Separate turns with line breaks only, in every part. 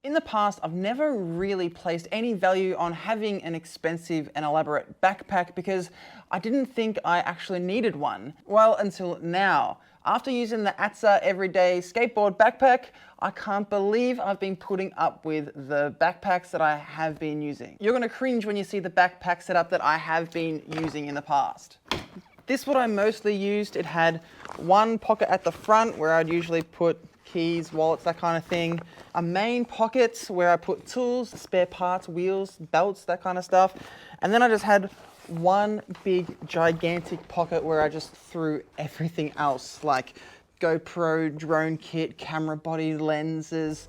In the past, I've never really placed any value on having an expensive and elaborate backpack because I didn't think I actually needed one. Well, until now. After using the ATSA everyday skateboard backpack, I can't believe I've been putting up with the backpacks that I have been using. You're gonna cringe when you see the backpack setup that I have been using in the past. This is what I mostly used. It had one pocket at the front where I'd usually put keys, wallets, that kind of thing. A main pocket where I put tools, spare parts, wheels, belts, that kind of stuff. And then I just had one big gigantic pocket where I just threw everything else, like GoPro, drone kit, camera body, lenses,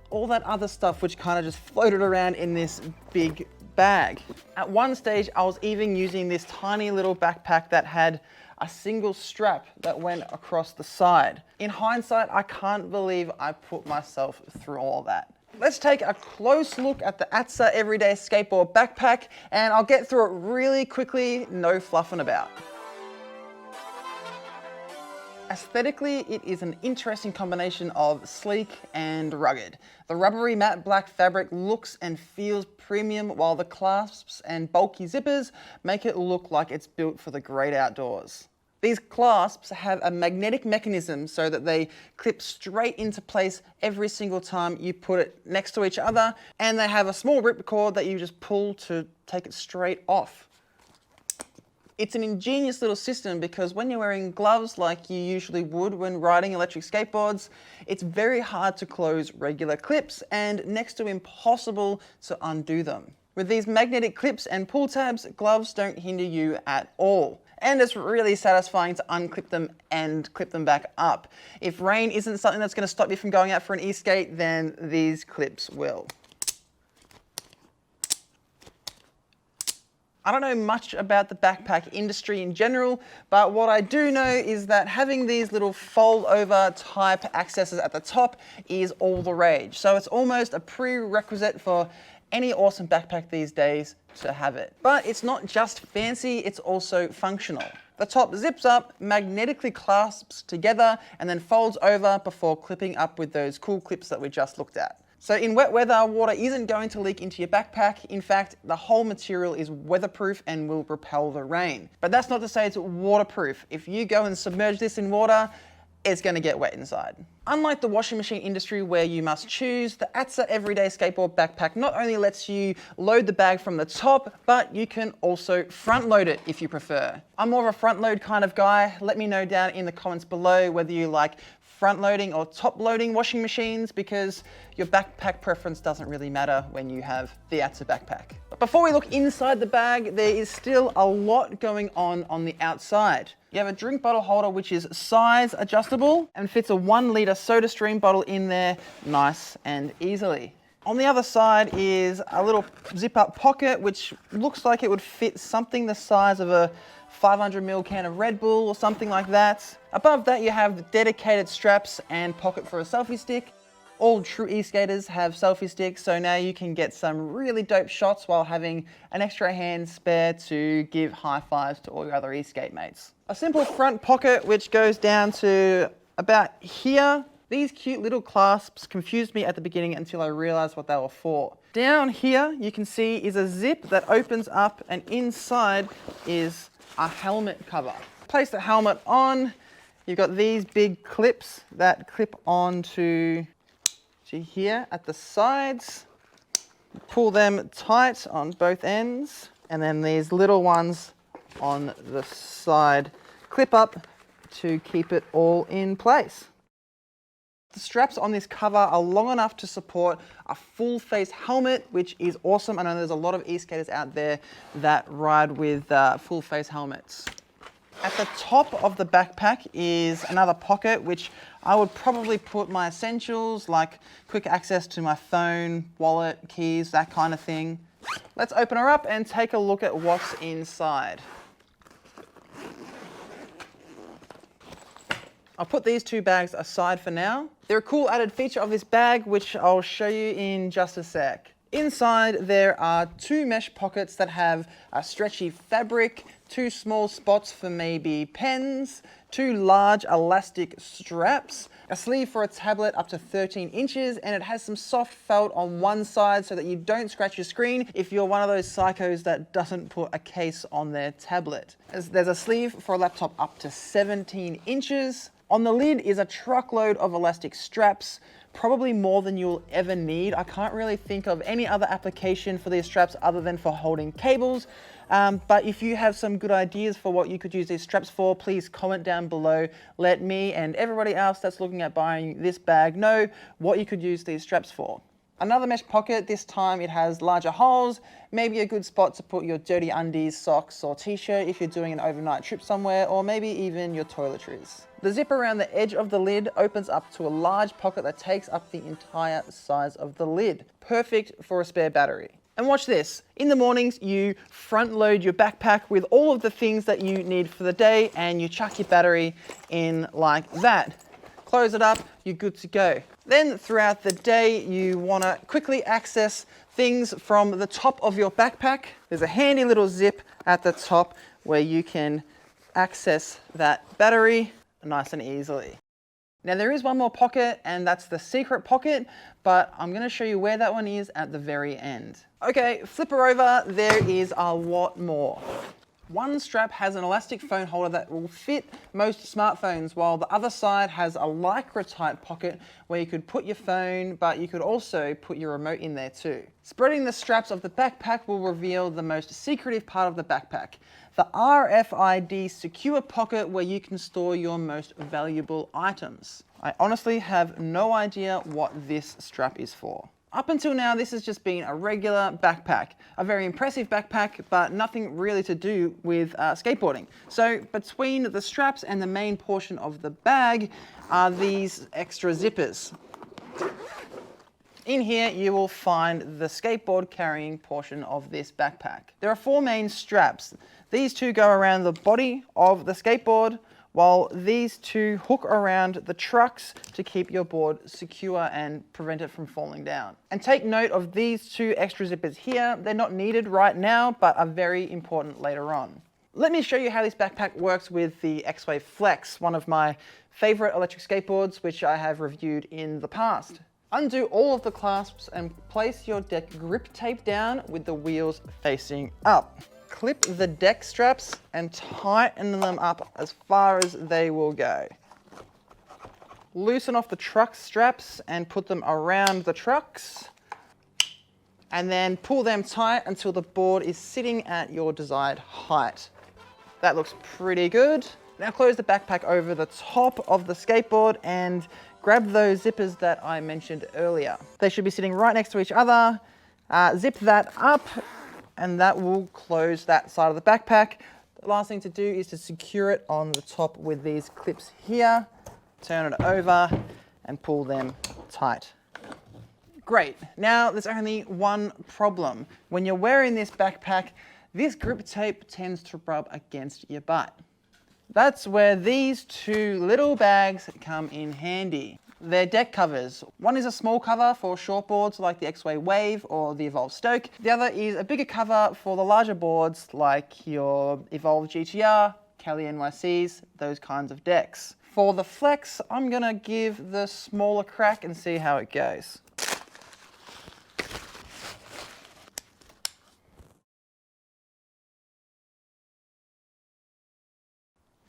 all that other stuff which kind of just floated around in this big bag. At one stage, I was even using this tiny little backpack that had a single strap that went across the side. In hindsight, I can't believe I put myself through all that. Let's take a close look at the ATSA Everyday Skateboard Backpack, and I'll get through it really quickly, no fluffing about. Aesthetically, it is an interesting combination of sleek and rugged. The rubbery matte black fabric looks and feels premium, while the clasps and bulky zippers make it look like it's built for the great outdoors. These clasps have a magnetic mechanism so that they clip straight into place every single time you put it next to each other, and they have a small ripcord that you just pull to take it straight off. It's an ingenious little system because when you're wearing gloves like you usually would when riding electric skateboards, it's very hard to close regular clips and next to impossible to undo them. With these magnetic clips and pull tabs, gloves don't hinder you at all. And it's really satisfying to unclip them and clip them back up. If rain isn't something that's going to stop you from going out for an e-skate, then these clips will. I don't know much about the backpack industry in general, but what I do know is that having these little fold over type accesses at the top is all the rage. So it's almost a prerequisite for any awesome backpack these days to have it. But it's not just fancy, it's also functional. The top zips up, magnetically clasps together, and then folds over before clipping up with those cool clips that we just looked at. So in wet weather, water isn't going to leak into your backpack. In fact, the whole material is weatherproof and will repel the rain. But that's not to say it's waterproof. If you go and submerge this in water, it's going to get wet inside. Unlike the washing machine industry where you must choose, the ATSA Everyday Skateboard Backpack not only lets you load the bag from the top, but you can also front load it if you prefer. I'm more of a front load kind of guy. Let me know down in the comments below whether you like front loading or top loading washing machines, because your backpack preference doesn't really matter when you have the ATSA backpack. But before we look inside the bag, there is still a lot going on the outside. You have a drink bottle holder which is size adjustable and fits a 1 litre soda stream bottle in there nice and easily. On the other side is a little zip up pocket which looks like it would fit something the size of a 500ml can of Red Bull or something like that. Above that you have dedicated straps and pocket for a selfie stick. All true e-skaters have selfie sticks, so now you can get some really dope shots while having an extra hand spare to give high fives to all your other e-skate mates. A simple front pocket which goes down to about here. These cute little clasps confused me at the beginning until I realized what they were for. Down here you can see is a zip that opens up, and inside is a helmet cover. Place the helmet on. You've got these big clips that clip onto here at the sides. Pull them tight on both ends, and then these little ones on the side clip up to keep it all in place. The straps on this cover are long enough to support a full face helmet, which is awesome. I know there's a lot of e-skaters out there that ride with full face helmets. At the top of the backpack is another pocket, which I would probably put my essentials like quick access to my phone, wallet, keys, that kind of thing. Let's open her up and take a look at what's inside. I'll put these two bags aside for now. They're a cool added feature of this bag, which I'll show you in just a sec. Inside, there are 2 mesh pockets that have a stretchy fabric, 2 small spots for maybe pens, 2 large elastic straps, a sleeve for a tablet up to 13 inches, and it has some soft felt on one side so that you don't scratch your screen if you're one of those psychos that doesn't put a case on their tablet. There's a sleeve for a laptop up to 17 inches. On the lid is a truckload of elastic straps, probably more than you'll ever need. I can't really think of any other application for these straps other than for holding cables. But if you have some good ideas for what you could use these straps for, please comment down below. Let me and everybody else that's looking at buying this bag know what you could use these straps for. Another mesh pocket, this time it has larger holes, maybe a good spot to put your dirty undies, socks or t-shirt if you're doing an overnight trip somewhere, or maybe even your toiletries. The zip around the edge of the lid opens up to a large pocket that takes up the entire size of the lid. Perfect for a spare battery. And watch this, in the mornings you front load your backpack with all of the things that you need for the day and you chuck your battery in like that. Close it up, you're good to go. Then throughout the day, you want to quickly access things from the top of your backpack. There's a handy little zip at the top where you can access that battery nice and easily. Now there is one more pocket, and that's the secret pocket, but I'm going to show you where that one is at the very end. Okay, flip her over, there is a lot more. One strap has an elastic phone holder that will fit most smartphones, while the other side has a Lycra type pocket where you could put your phone, but you could also put your remote in there too. Spreading the straps of the backpack will reveal the most secretive part of the backpack, the RFID secure pocket where you can store your most valuable items. I honestly have no idea what this strap is for. Up until now, this has just been a regular backpack, a very impressive backpack, but nothing really to do with skateboarding. So between the straps and the main portion of the bag are these extra zippers. In here, you will find the skateboard carrying portion of this backpack. There are 4 main straps. These 2 go around the body of the skateboard, while these 2 hook around the trucks to keep your board secure and prevent it from falling down. And take note of these 2 extra zippers here. They're not needed right now, but are very important later on. Let me show you how this backpack works with the X-Wave Flex, one of my favorite electric skateboards, which I have reviewed in the past. Undo all of the clasps and place your deck grip tape down with the wheels facing up. Clip the deck straps and tighten them up as far as they will go. Loosen off the truck straps and put them around the trucks. And then pull them tight until the board is sitting at your desired height. That looks pretty good. Now close the backpack over the top of the skateboard and grab those zippers that I mentioned earlier. They should be sitting right next to each other. Zip that up, and that will close that side of the backpack. The last thing to do is to secure it on the top with these clips here. Turn it over and pull them tight. Great. Now there's only one problem. When you're wearing this backpack, this grip tape tends to rub against your butt. That's where these 2 little bags come in handy. They're deck covers. One is a small cover for shortboards like the X-Wave Wave or the Evolve Stoke. The other is a bigger cover for the larger boards like your Evolve GTR, Cali NYCs, those kinds of decks. For the Flex, I'm gonna give the smaller crack and see how it goes.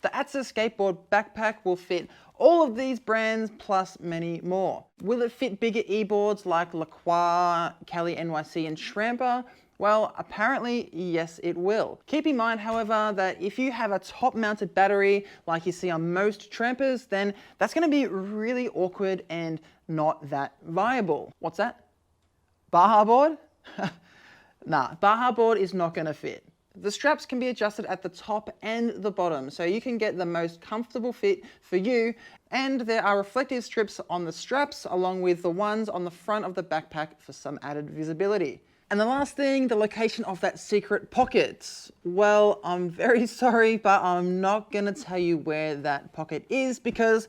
The ATSA skateboard backpack will fit all of these brands plus many more. Will it fit bigger e-boards like LaCroix, Cali NYC and Tramper? Well, apparently, yes, it will. Keep in mind, however, that if you have a top-mounted battery like you see on most Trampers, then that's gonna be really awkward and not that viable. What's that? Baja board? Nah, Baja board is not gonna fit. The straps can be adjusted at the top and the bottom, so you can get the most comfortable fit for you, and there are reflective strips on the straps along with the ones on the front of the backpack for some added visibility. And the last thing, the location of that secret pocket. Well, I'm very sorry, but I'm not gonna tell you where that pocket is because,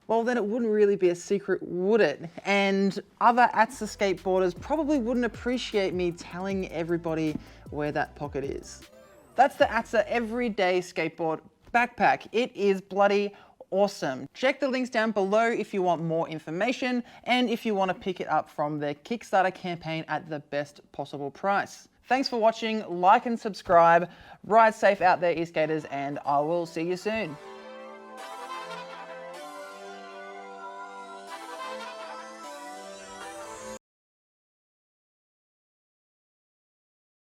well then it wouldn't really be a secret, would it? And other ATSA skateboarders probably wouldn't appreciate me telling everybody where that pocket is. That's the ATSA Everyday Skateboard Backpack. It is bloody awesome. Check the links down below if you want more information and if you want to pick it up from their Kickstarter campaign at the best possible price. Thanks for watching, like and subscribe, ride safe out there eSkaters, and I will see you soon.